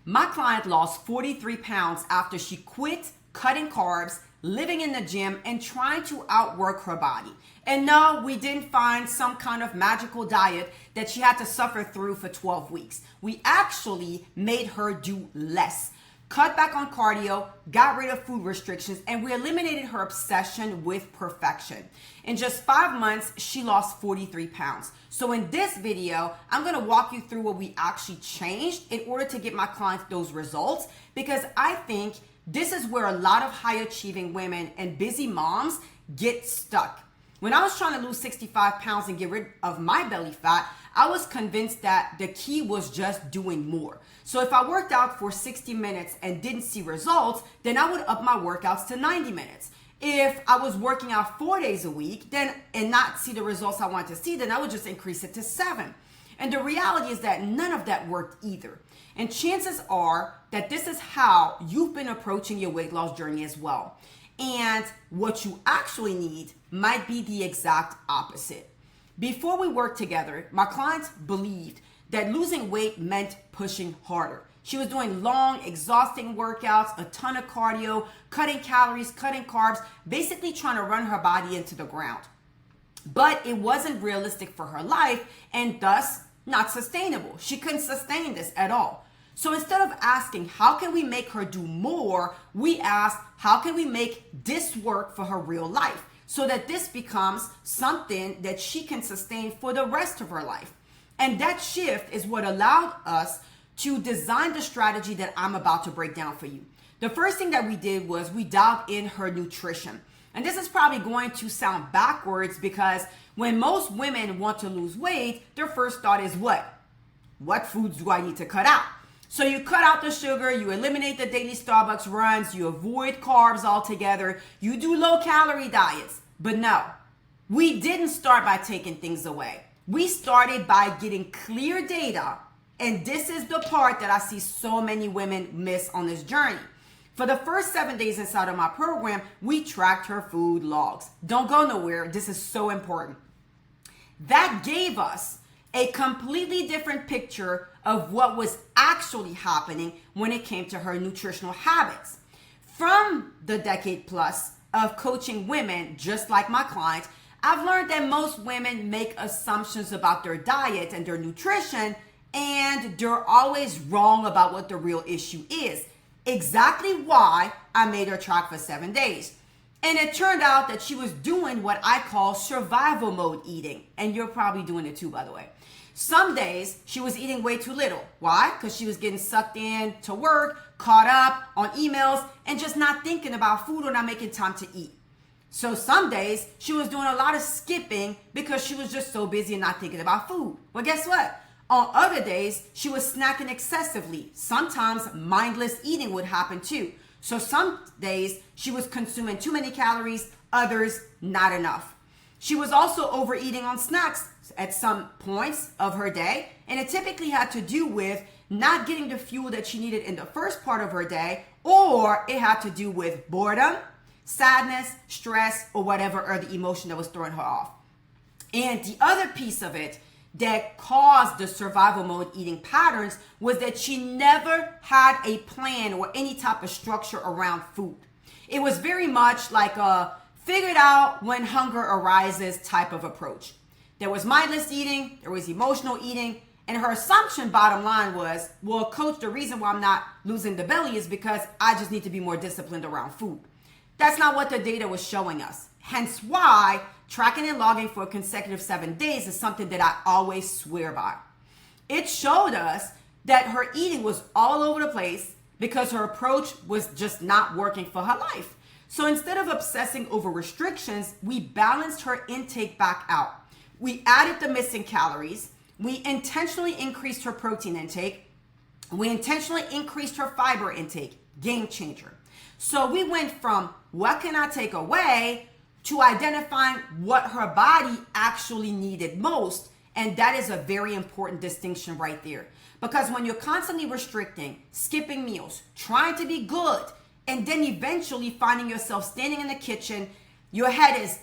My client lost 43 pounds after she quit cutting carbs, living in the gym, and trying to outwork her body. And no, we didn't find some kind of magical diet that she had to suffer through for 12 weeks. We actually made her do less. Cut back on cardio, got rid of food restrictions, and we eliminated her obsession with perfection. In just 5 months, she lost 43 pounds. So in this video, I'm gonna walk you through what we actually changed in order to get my clients those results, because I think this is where a lot of high achieving women and busy moms get stuck. When I was trying to lose 65 pounds and get rid of my belly fat, I was convinced that the key was just doing more. So if I worked out for 60 minutes and didn't see results, then I would up my workouts to 90 minutes. If I was working out 4 days a week and not see the results I wanted to see, then I would just increase it to 7. And the reality is that none of that worked either. And chances are that this is how you've been approaching your weight loss journey as well. And what you actually need might be the exact opposite. Before we worked together, my clients believed that losing weight meant pushing harder. She was doing long, exhausting workouts, a ton of cardio, cutting calories, cutting carbs, basically trying to run her body into the ground. But it wasn't realistic for her life and thus not sustainable. She couldn't sustain this at all. So instead of asking, how can we make her do more? We asked, how can we make this work for her real life so that this becomes something that she can sustain for the rest of her life? And that shift is what allowed us to design the strategy that I'm about to break down for you. The first thing that we did was we dialed in her nutrition. And this is probably going to sound backwards because when most women want to lose weight, their first thought is what? What foods do I need to cut out? So you cut out the sugar, you eliminate the daily Starbucks runs, you avoid carbs altogether, you do low calorie diets. But no, we didn't start by taking things away. We started by getting clear data. And this is the part that I see so many women miss on this journey. For the first 7 days inside of my program, we tracked her food logs. Don't go nowhere. This is so important. That gave us a completely different picture of what was actually happening when it came to her nutritional habits. From the decade plus of coaching women just like my client, I've learned that most women make assumptions about their diet and their nutrition, and they're always wrong about what the real issue is. Exactly why I made her track for 7 days. And it turned out that she was doing what I call survival mode eating. And you're probably doing it too, by the way. Some days she was eating way too little. Why? Because she was getting sucked in to work, caught up on emails, and just not thinking about food or not making time to eat. So some days she was doing a lot of skipping because she was just so busy and not thinking about food. Well, guess what? On other days, she was snacking excessively. Sometimes mindless eating would happen too. So some days she was consuming too many calories, others not enough. She was also overeating on snacks at some points of her day, and it typically had to do with not getting the fuel that she needed in the first part of her day, or it had to do with boredom, sadness, stress, or whatever or the emotion that was throwing her off. And the other piece of it that caused the survival mode eating patterns was that she never had a plan or any type of structure around food. It was very much like a figure it out when hunger arises type of approach. There was mindless eating, there was emotional eating, and her assumption, bottom line, was, well, coach, the reason why I'm not losing the belly is because I just need to be more disciplined around food. That's not what the data was showing us. Hence why tracking and logging for a consecutive 7 days is something that I always swear by. It showed us that her eating was all over the place because her approach was just not working for her life. So instead of obsessing over restrictions, we balanced her intake back out. We added the missing calories. We intentionally increased her protein intake. We intentionally increased her fiber intake. Game changer. So we went from what can I take away to identifying what her body actually needed most. And that is a very important distinction right there. Because when you're constantly restricting, skipping meals, trying to be good, and then eventually finding yourself standing in the kitchen, your head is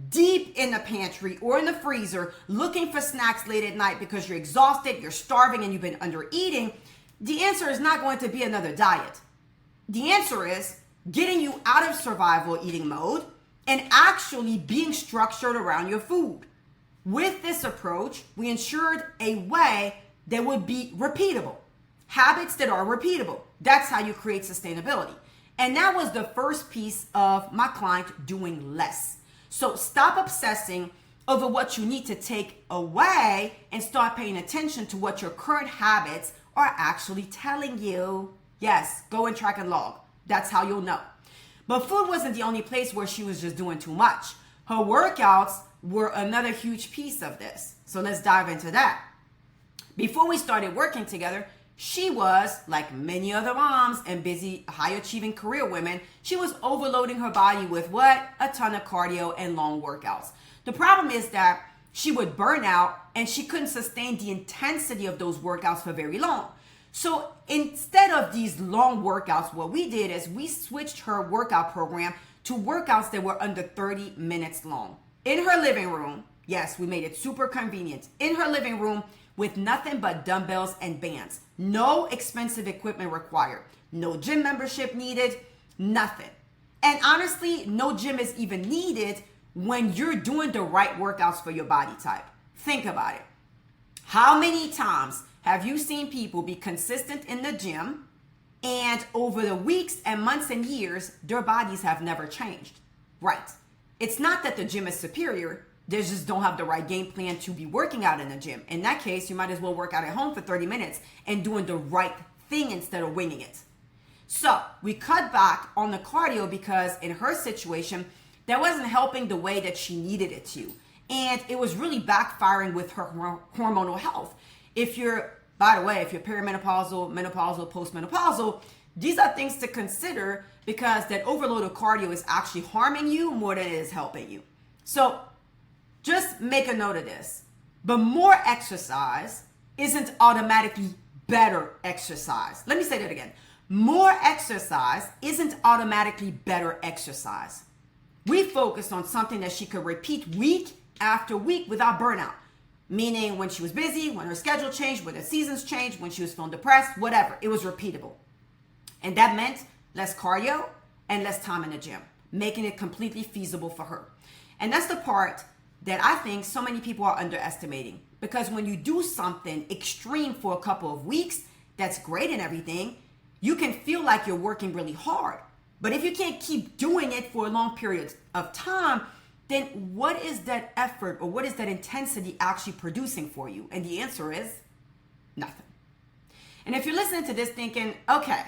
deep in the pantry or in the freezer looking for snacks late at night because you're exhausted, you're starving, and you've been under eating, The answer is not going to be another diet. The answer is getting you out of survival eating mode and actually being structured around your food. With this approach, we ensured a way that would be repeatable. Habits that are repeatable. That's how you create sustainability. And that was the first piece of my client doing less. So stop obsessing over what you need to take away and start paying attention to what your current habits are actually telling you. Yes, go and track and log. That's how you'll know. But food wasn't the only place where she was just doing too much. Her workouts were another huge piece of this. So let's dive into that. Before we started working together, she was, like many other moms and busy, high-achieving career women, she was overloading her body with what? A ton of cardio and long workouts. The problem is that she would burn out and she couldn't sustain the intensity of those workouts for very long. So instead of these long workouts, what we did is we switched her workout program to workouts that were under 30 minutes long. In her living room, yes, we made it super convenient. In her living room with nothing but dumbbells and bands. No expensive equipment required. No gym membership needed, nothing. And honestly, no gym is even needed when you're doing the right workouts for your body type. Think about it. How many times have you seen people be consistent in the gym and over the weeks and months and years, their bodies have never changed? Right. It's not that the gym is superior. They just don't have the right game plan to be working out in the gym. In that case, you might as well work out at home for 30 minutes and doing the right thing instead of winging it. So we cut back on the cardio because in her situation, that wasn't helping the way that she needed it to. And it was really backfiring with her hormonal health. If you're, by the way, if you're perimenopausal, menopausal, postmenopausal, these are things to consider because that overload of cardio is actually harming you more than it is helping you. So just make a note of this. But more exercise isn't automatically better exercise. Let me say that again. More exercise isn't automatically better exercise. We focused on something that she could repeat week after week without burnout. Meaning when she was busy, when her schedule changed, when the seasons changed, when she was feeling depressed, whatever. It was repeatable. And that meant less cardio and less time in the gym, making it completely feasible for her. And that's the part that I think so many people are underestimating. Because when you do something extreme for a couple of weeks, that's great and everything, you can feel like you're working really hard. But if you can't keep doing it for a long period of time, then what is that effort or what is that intensity actually producing for you? And the answer is nothing. And if you're listening to this thinking, okay,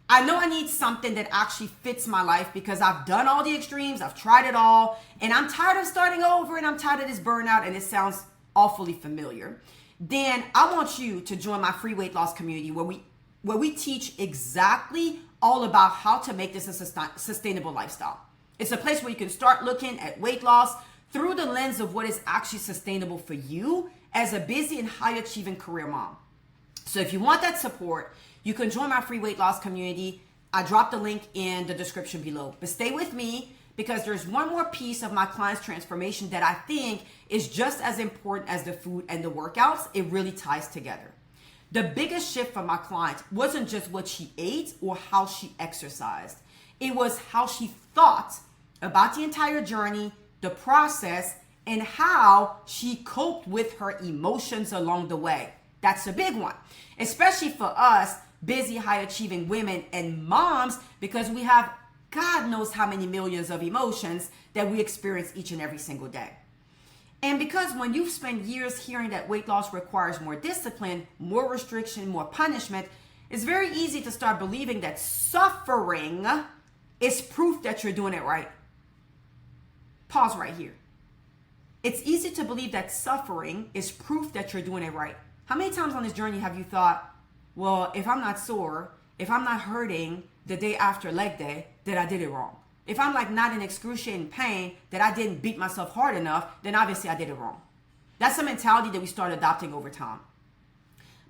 I know I need something that actually fits my life because I've done all the extremes, I've tried it all, and I'm tired of starting over and I'm tired of this burnout and it sounds awfully familiar, then I want you to join my free weight loss community where we teach exactly all about how to make this a sustainable lifestyle. It's a place where you can start looking at weight loss through the lens of what is actually sustainable for you as a busy and high-achieving career mom. So if you want that support, you can join my free weight loss community. I dropped the link in the description below. But stay with me because there's one more piece of my client's transformation that I think is just as important as the food and the workouts. It really ties together. The biggest shift for my client wasn't just what she ate or how she exercised. It was how she thought about the entire journey, the process, and how she coped with her emotions along the way. That's a big one, especially for us busy, high-achieving women and moms because we have God knows how many millions of emotions that we experience each and every single day. And because when you've spent years hearing that weight loss requires more discipline, more restriction, more punishment, it's very easy to start believing that suffering is proof that you're doing it right. Pause right here. It's easy to believe that suffering is proof that you're doing it right. How many times on this journey have you thought, well, if I'm not sore, if I'm not hurting the day after leg day, that I did it wrong? If I'm like not in excruciating pain, that I didn't beat myself hard enough, then obviously I did it wrong. That's a mentality that we start adopting over time.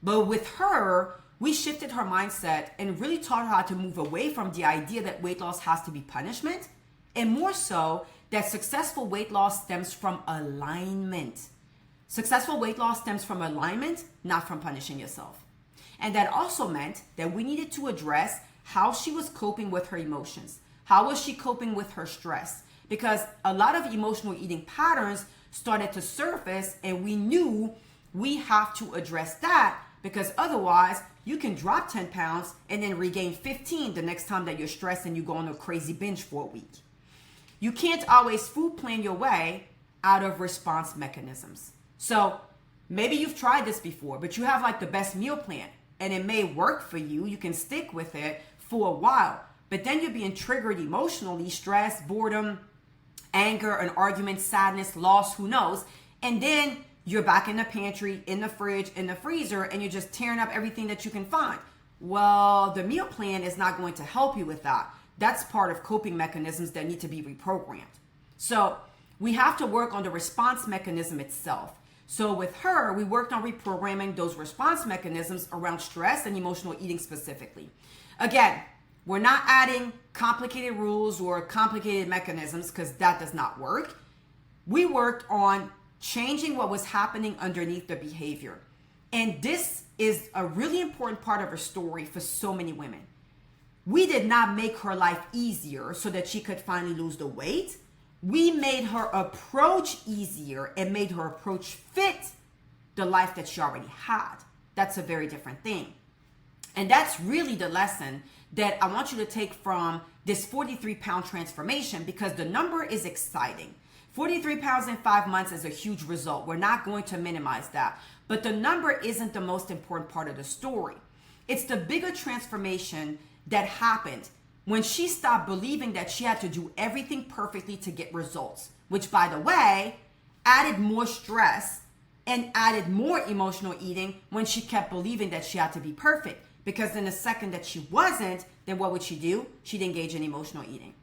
But with her, we shifted her mindset and really taught her how to move away from the idea that weight loss has to be punishment, and more so that successful weight loss stems from alignment. Successful weight loss stems from alignment, not from punishing yourself. And that also meant that we needed to address how she was coping with her emotions. How was she coping with her stress? Because a lot of emotional eating patterns started to surface, and we knew we have to address that, because otherwise you can drop 10 pounds and then regain 15 the next time that you're stressed and you go on a crazy binge for a week. You can't always food plan your way out of response mechanisms. So maybe you've tried this before, but you have like the best meal plan and it may work for you. You can stick with it for a while, but then you're being triggered emotionally, stress, boredom, anger, an argument, sadness, loss, who knows? And then you're back in the pantry, in the fridge, in the freezer, and you're just tearing up everything that you can find. Well, the meal plan is not going to help you with that. That's part of coping mechanisms that need to be reprogrammed. So we have to work on the response mechanism itself. So with her, we worked on reprogramming those response mechanisms around stress and emotional eating specifically. Again, we're not adding complicated rules or complicated mechanisms because that does not work. We worked on changing what was happening underneath the behavior. And this is a really important part of her story for so many women. We did not make her life easier so that she could finally lose the weight. We made her approach easier and made her approach fit the life that she already had. That's a very different thing. And that's really the lesson that I want you to take from this 43-pound transformation, because the number is exciting. 43 pounds in 5 months is a huge result. We're not going to minimize that. But the number isn't the most important part of the story. It's the bigger transformation that happened when she stopped believing that she had to do everything perfectly to get results, which, by the way, added more stress and added more emotional eating when she kept believing that she had to be perfect. Because in the second that she wasn't, then what would she do? She'd engage in emotional eating.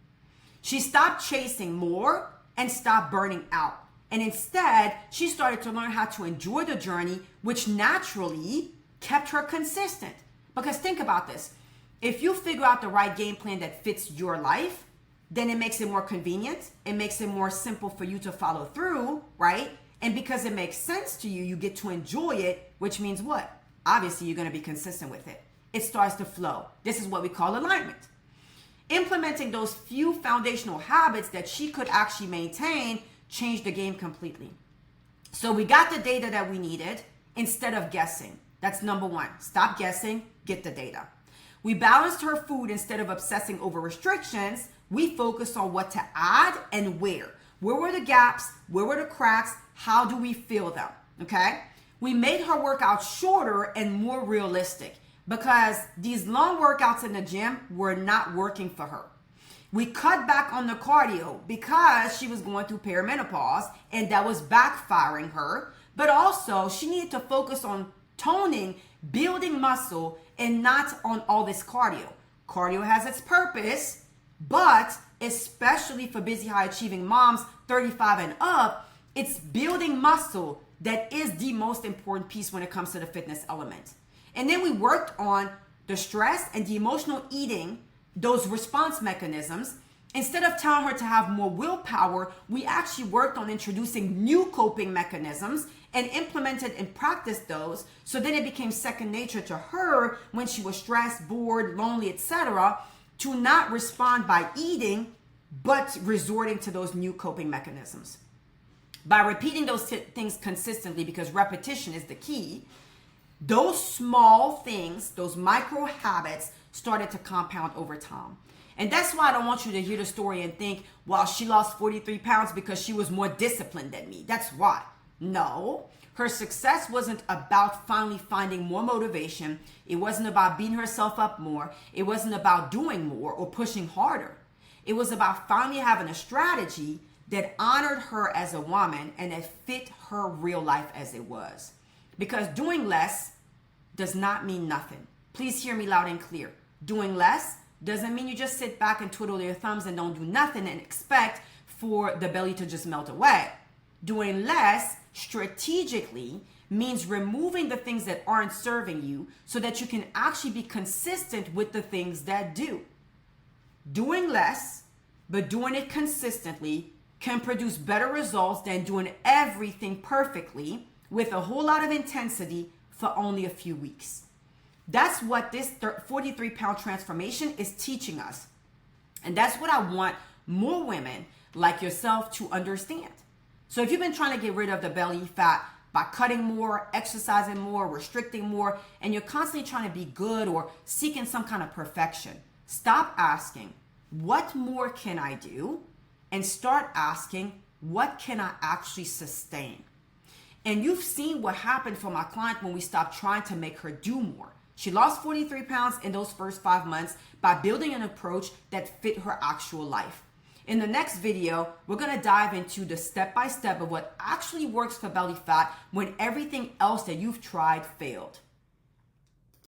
She stopped chasing more and stopped burning out. And instead, she started to learn how to enjoy the journey, which naturally kept her consistent. Because think about this. If you figure out the right game plan that fits your life, then it makes it more convenient. It makes it more simple for you to follow through, right? And because it makes sense to you, you get to enjoy it, which means what? Obviously, you're going to be consistent with it. It starts to flow. This is what we call alignment. Implementing those few foundational habits that she could actually maintain changed the game completely. So we got the data that we needed instead of guessing. That's number one. Stop guessing, get the data. We balanced her food instead of obsessing over restrictions. We focused on what to add and where. Where were the gaps? Where were the cracks? How do we fill them? Okay? We made her workouts shorter and more realistic, because these long workouts in the gym were not working for her. We cut back on the cardio because she was going through perimenopause and that was backfiring her. But also she needed to focus on toning, building muscle, and not on all this cardio. Cardio has its purpose, but especially for busy, high achieving moms 35 and up, it's building muscle that is the most important piece when it comes to the fitness element. And then we worked on the stress and the emotional eating, those response mechanisms. Instead of telling her to have more willpower, we actually worked on introducing new coping mechanisms and implemented and practiced those, so then it became second nature to her when she was stressed, bored, lonely, etc., to not respond by eating, but resorting to those new coping mechanisms. By repeating those things consistently, because repetition is the key, those small things, those micro habits started to compound over time. And that's why I don't want you to hear the story and think, well, she lost 43 pounds because she was more disciplined than me. That's why. No, her success wasn't about finally finding more motivation. It wasn't about beating herself up more. It wasn't about doing more or pushing harder. It was about finally having a strategy that honored her as a woman and that fit her real life as it was. Because doing less does not mean nothing. Please hear me loud and clear. Doing less doesn't mean you just sit back and twiddle your thumbs and don't do nothing and expect for the belly to just melt away. Doing less strategically means removing the things that aren't serving you so that you can actually be consistent with the things that do. Doing less, but doing it consistently, can produce better results than doing everything perfectly with a whole lot of intensity for only a few weeks. That's what this 43-pound transformation is teaching us. And that's what I want more women like yourself to understand. So if you've been trying to get rid of the belly fat by cutting more, exercising more, restricting more, and you're constantly trying to be good or seeking some kind of perfection, stop asking, what more can I do? And start asking, what can I actually sustain? And you've seen what happened for my client when we stopped trying to make her do more. She lost 43 pounds in those first 5 months by building an approach that fit her actual life. In the next video, we're going to dive into the step-by-step of what actually works for belly fat when everything else that you've tried failed.